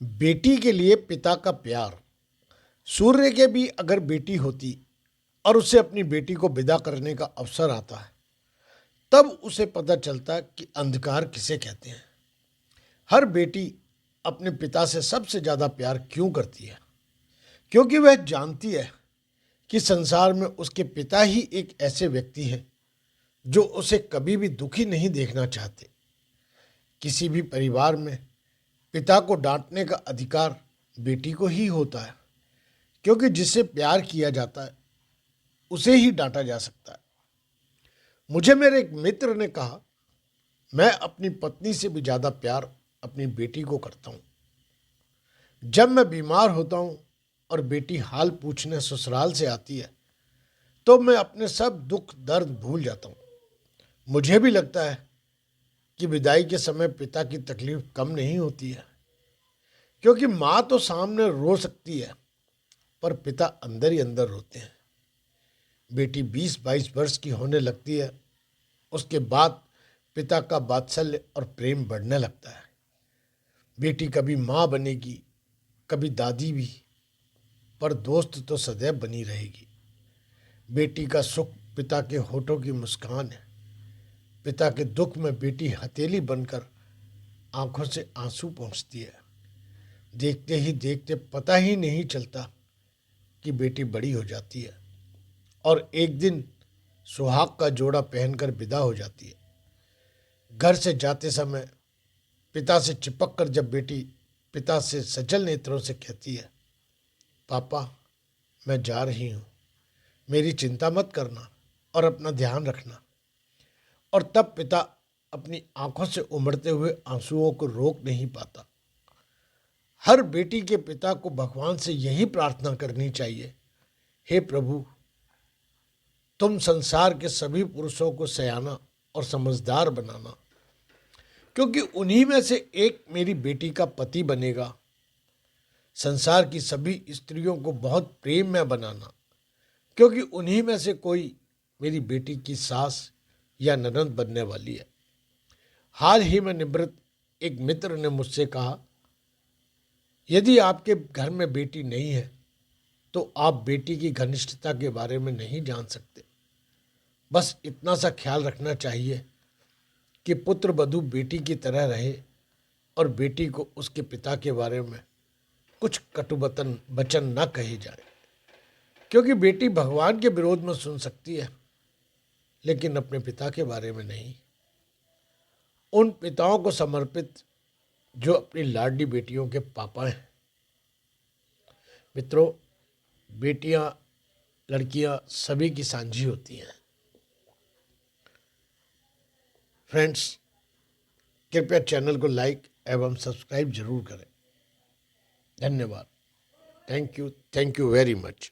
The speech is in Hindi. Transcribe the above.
बेटी के लिए पिता का प्यार। सूर्य के भी अगर बेटी होती और उसे अपनी बेटी को विदा करने का अवसर आता है, तब उसे पता चलता कि अंधकार किसे कहते हैं। हर बेटी अपने पिता से सबसे ज़्यादा प्यार क्यों करती है? क्योंकि वह जानती है कि संसार में उसके पिता ही एक ऐसे व्यक्ति हैं जो उसे कभी भी दुखी नहीं देखना चाहते। किसी भी परिवार में पिता को डांटने का अधिकार बेटी को ही होता है, क्योंकि जिससे प्यार किया जाता है उसे ही डांटा जा सकता है। मुझे मेरे एक मित्र ने कहा, मैं अपनी पत्नी से भी ज़्यादा प्यार अपनी बेटी को करता हूँ। जब मैं बीमार होता हूँ और बेटी हाल पूछने ससुराल से आती है, तो मैं अपने सब दुख दर्द भूल जाता हूँ। मुझे भी लगता है कि विदाई के समय पिता की तकलीफ कम नहीं होती है, क्योंकि माँ तो सामने रो सकती है पर पिता अंदर ही अंदर रोते हैं। बेटी 20-22 वर्ष की होने लगती है, उसके बाद पिता का वात्सल्य और प्रेम बढ़ने लगता है। बेटी कभी माँ बनेगी, कभी दादी भी, पर दोस्त तो सदैव बनी रहेगी। बेटी का सुख पिता के होठों की मुस्कान है। पिता के दुख में बेटी हथेली बनकर आंखों से आंसू पोंछती है। देखते ही देखते पता ही नहीं चलता कि बेटी बड़ी हो जाती है और एक दिन सुहाग का जोड़ा पहनकर विदा हो जाती है। घर से जाते समय पिता से चिपक कर जब बेटी पिता से सजल नेत्रों से कहती है, पापा मैं जा रही हूँ, मेरी चिंता मत करना और अपना ध्यान रखना, और तब पिता अपनी आंखों से उमड़ते हुए आंसुओं को रोक नहीं पाता। हर बेटी के पिता को भगवान से यही प्रार्थना करनी चाहिए, हे प्रभु, तुम संसार के सभी पुरुषों को सयाना और समझदार बनाना, क्योंकि उन्हीं में से एक मेरी बेटी का पति बनेगा। संसार की सभी स्त्रियों को बहुत प्रेम में बनाना, क्योंकि उन्हीं में से कोई मेरी बेटी की सास या ननद बनने वाली है। हाल ही में निवृत्त एक मित्र ने मुझसे कहा, यदि आपके घर में बेटी नहीं है तो आप बेटी की घनिष्ठता के बारे में नहीं जान सकते। बस इतना सा ख्याल रखना चाहिए कि पुत्र वधू बेटी की तरह रहे और बेटी को उसके पिता के बारे में कुछ कटुवचन वचन न कहे जाए, क्योंकि बेटी भगवान के विरोध में सुन सकती है लेकिन अपने पिता के बारे में नहीं। उन पिताओं को समर्पित जो अपनी लाडली बेटियों के पापा हैं। मित्रों, बेटियां, लड़कियां सभी की सांझी होती हैं। फ्रेंड्स, कृपया चैनल को लाइक एवं सब्सक्राइब जरूर करें। धन्यवाद। Thank you very much.